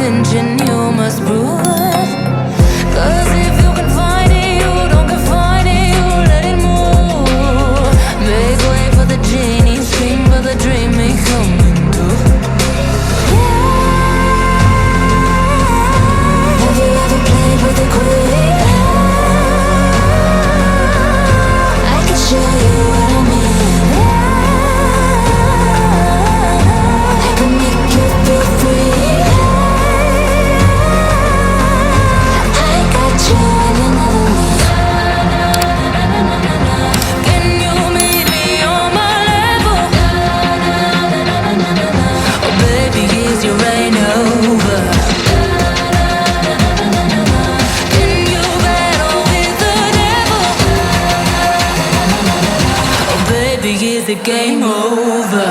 attention, you must prove it. 'Cause if you can find it, you don't confine it, you let it move. Make way for the genie, scream for the dream may come into. Have you ever played with a queen? I can show you what I mean. I can make you feel free. I got you and you never leave. Can you meet me on my level? Oh baby, is your reign over? Can you battle with the devil? Oh baby, is the game over?